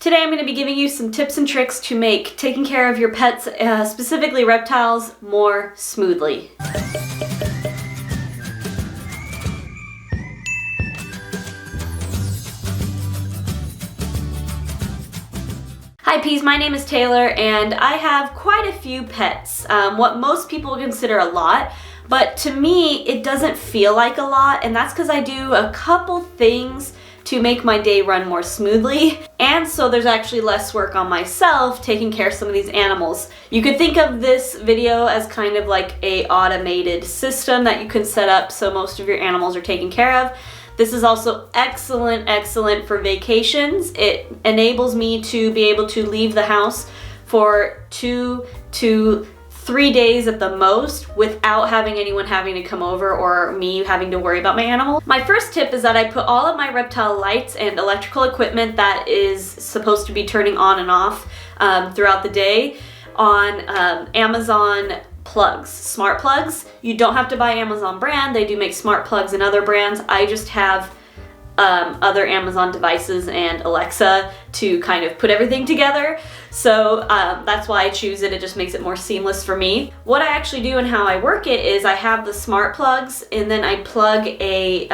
Today I'm going to be giving you some tips and tricks to make taking care of your pets, specifically reptiles, more smoothly. Hi Peas, my name is Taylor and I have quite a few pets, what most people consider a lot, but to me it doesn't feel like a lot, and that's because I do a couple things to make my day run more smoothly, and so there's actually less work on myself taking care of some of these animals. You could think of this video as kind of like a automated system that you can set up so most of your animals are taken care of. This is also excellent for vacations. It enables me to be able to leave the house for 2 to 3 days at the most without having anyone having to come over or me having to worry about my animal. My first tip is that I put all of my reptile lights and electrical equipment that is supposed to be turning on and off throughout the day on Amazon plugs, smart plugs. You don't have to buy Amazon brand. They do make smart plugs and other brands. I just have other Amazon devices and Alexa to kind of put everything together. So that's why I choose it. It just makes it more seamless for me. What I actually do and how I work it is I have the smart plugs and then I plug a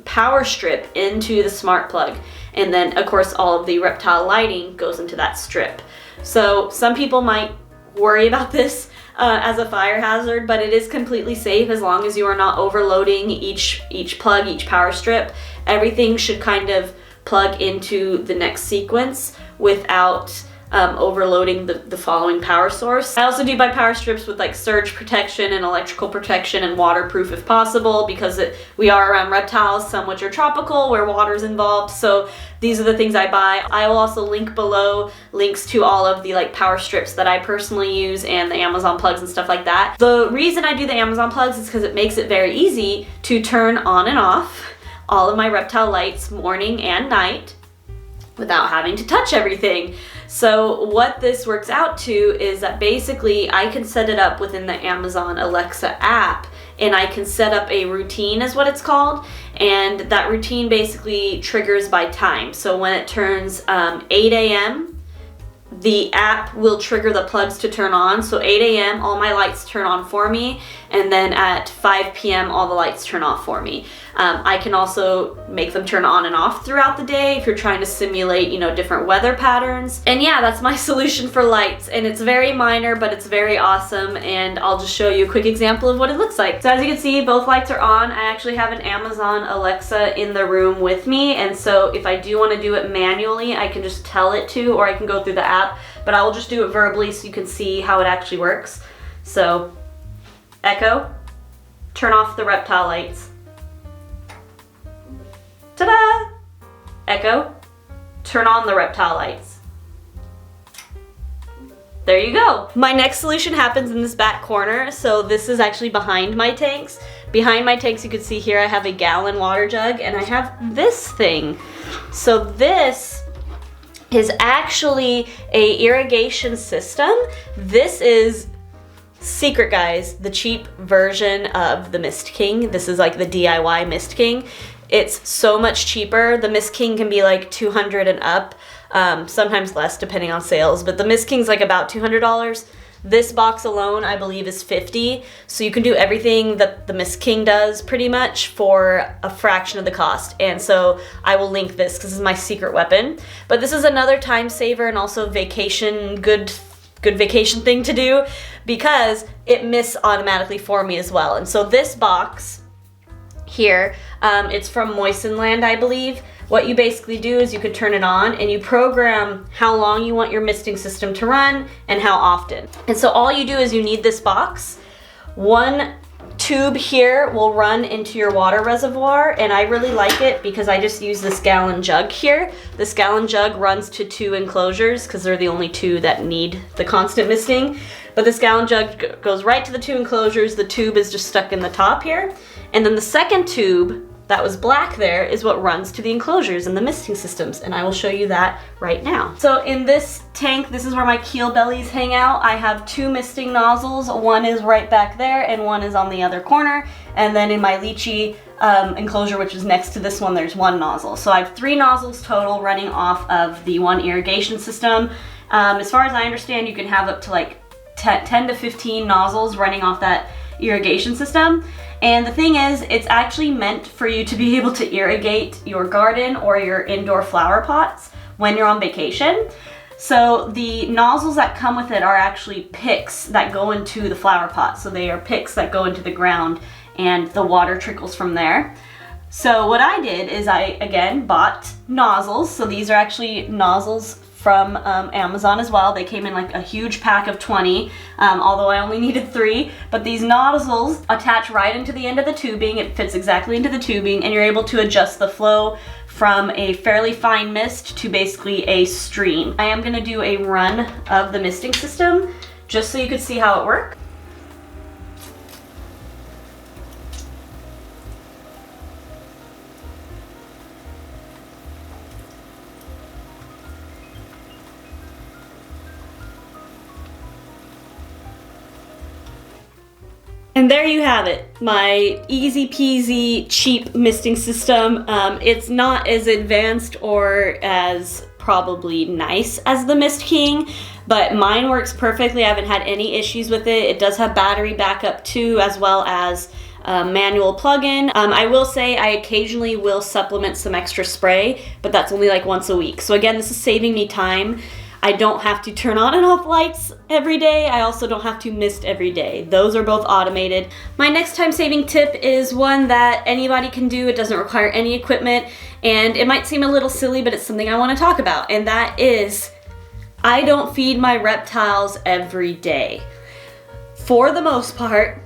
power strip into the smart plug. And then of course all of the reptile lighting goes into that strip. So some people might worry about this as a fire hazard, but it is completely safe as long as you are not overloading each plug, each power strip. Everything should kind of plug into the next sequence without overloading the following power source. I also do buy power strips with like surge protection and electrical protection and waterproof if possible, because we are around reptiles, some which are tropical where water's involved. So these are the things I buy. I will also link below links to all of the like power strips that I personally use and the Amazon plugs and stuff like that. The reason I do the Amazon plugs is because it makes it very easy to turn on and off all of my reptile lights morning and night without having to touch everything. So what this works out to is that basically I can set it up within the Amazon Alexa app, and I can set up a routine is what it's called, and that routine basically triggers by time. So when it turns 8 a.m., the app will trigger the plugs to turn on. So 8 a.m. all my lights turn on for me, and then at 5 p.m. all the lights turn off for me. I can also make them turn on and off throughout the day if you're trying to simulate, you know, different weather patterns. And yeah, that's my solution for lights, and it's very minor, but it's very awesome, and I'll just show you a quick example of what it looks like. So as you can see, both lights are on. I actually have an Amazon Alexa in the room with me, and so if I do want to do it manually, I can just tell it to, or I can go through the app, but I will just do it verbally so you can see how it actually works. So, Echo, turn off the reptile lights. Ta-da! Echo, turn on the reptile lights. There you go. My next solution happens in this back corner. So this is actually behind my tanks. Behind my tanks, you can see here I have a gallon water jug, and I have this thing. So this is actually a irrigation system. This is, secret guys, the cheap version of the Mist King. This is like the DIY Mist King. It's so much cheaper. The Mist King can be like $200 and up, sometimes less depending on sales, but the Mist King's like about $200. This box alone, I believe, is $50. So you can do everything that the Mist King does pretty much for a fraction of the cost. And so I will link this because this is my secret weapon. But this is another time saver and also vacation, good vacation thing to do, because it mists automatically for me as well. And so this box here, it's from Moistenland, I believe. What you basically do is you could turn it on and you program how long you want your misting system to run and how often. And so all you do is you need this box. One tube here will run into your water reservoir, and I really like it because I just use this gallon jug here. This gallon jug runs to 2 enclosures because they're the only 2 that need the constant misting. But this gallon jug goes right to the 2 enclosures. The tube is just stuck in the top here. And then the second tube that was black there is what runs to the enclosures and the misting systems, and I will show you that right now. So in this tank, this is where my keel bellies hang out. I have 2 misting nozzles. One is right back there and one is on the other corner. And then in my lychee enclosure, which is next to this one, there's one nozzle. So I have 3 nozzles total running off of the one irrigation system. As far as I understand, you can have up to like 10 to 15 nozzles running off that irrigation system. And the thing is, it's actually meant for you to be able to irrigate your garden or your indoor flower pots when you're on vacation. So the nozzles that come with it are actually picks that go into the flower pot. So they are picks that go into the ground and the water trickles from there. So what I did is I, again, bought nozzles. So these are actually nozzles from Amazon as well. They came in like a huge pack of 20, although I only needed 3. But these nozzles attach right into the end of the tubing. It fits exactly into the tubing, and you're able to adjust the flow from a fairly fine mist to basically a stream. I am gonna do a run of the misting system just so you could see how it works. And there you have it, my easy peasy cheap misting system. It's not as advanced or as probably nice as the Mist King, but mine works perfectly. I haven't had any issues with it. It does have battery backup too, as well as manual plug-in. I will say I occasionally will supplement some extra spray, but that's only like once a week. So again, this is saving me time. I don't have to turn on and off lights every day. I also don't have to mist every day. Those are both automated. My next time-saving tip is one that anybody can do. It doesn't require any equipment, and it might seem a little silly, but it's something I want to talk about, and that is I don't feed my reptiles every day. For the most part,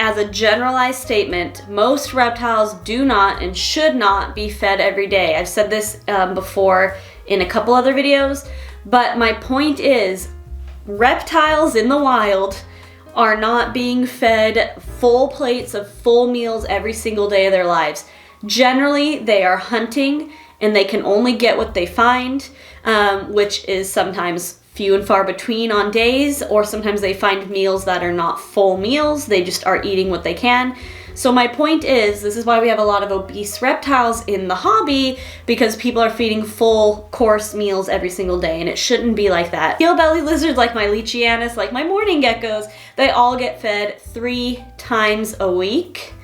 as a generalized statement, most reptiles do not and should not be fed every day. I've said this before in a couple other videos, but my point is, reptiles in the wild are not being fed full plates of full meals every single day of their lives. Generally, they are hunting and they can only get what they find, which is sometimes few and far between on days, or sometimes they find meals that are not full meals. They just are eating what they can. So my point is, this is why we have a lot of obese reptiles in the hobby, because people are feeding full course meals every single day, and it shouldn't be like that. Keel belly lizards like my Leachianus, like my morning geckos, they all get fed 3 times a week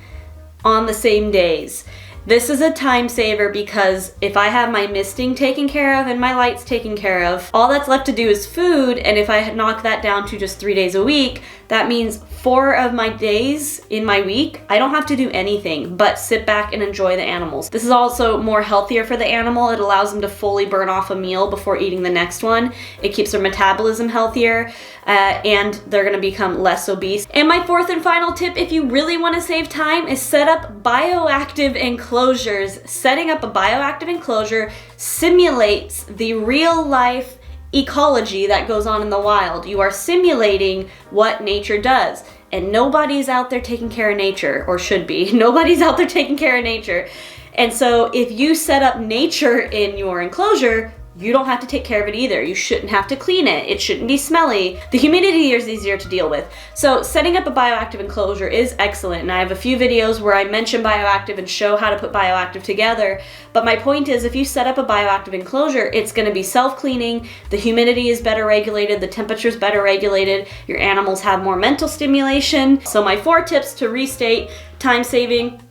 on the same days. This is a time saver because if I have my misting taken care of and my lights taken care of, all that's left to do is food, and if I knock that down to just 3 days a week, that means 4 of my days in my week, I don't have to do anything but sit back and enjoy the animals. This is also more healthier for the animal. It allows them to fully burn off a meal before eating the next one. It keeps their metabolism healthier, and they're gonna become less obese. And my 4th and final tip, if you really wanna save time, is set up bioactive enclosures. Setting up a bioactive enclosure simulates the real life ecology that goes on in the wild. You are simulating what nature does, and nobody's out there taking care of nature, or should be. Nobody's out there taking care of nature. And so if you set up nature in your enclosure, you don't have to take care of it either. You shouldn't have to clean it. It shouldn't be smelly. The humidity is easier to deal with. So setting up a bioactive enclosure is excellent, and I have a few videos where I mention bioactive and show how to put bioactive together. But my point is, if you set up a bioactive enclosure, it's gonna be self-cleaning, the humidity is better regulated, the temperature is better regulated, your animals have more mental stimulation. So my 4 tips to restate, time saving: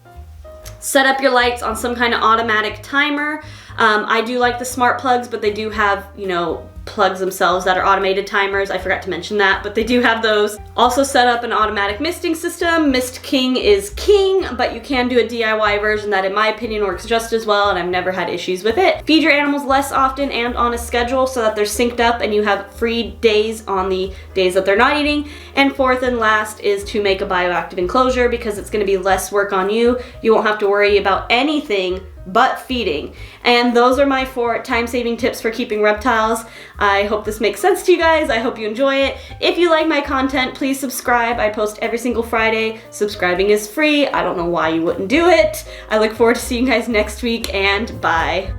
set up your lights on some kind of automatic timer. I do like the smart plugs, but they do have, plugs themselves that are automated timers. I forgot to mention that, but they do have those. Also set up an automatic misting system. Mist King is king, but you can do a DIY version that in my opinion works just as well, and I've never had issues with it. Feed your animals less often and on a schedule so that they're synced up and you have free days on the days that they're not eating. And 4th and last is to make a bioactive enclosure, because it's gonna be less work on you. You won't have to worry about anything but feeding. And those are my 4 time-saving tips for keeping reptiles. I hope this makes sense to you guys. I hope you enjoy it. If you like my content, please subscribe. I post every single Friday. Subscribing is free. I don't know why you wouldn't do it. I look forward to seeing you guys next week, and bye.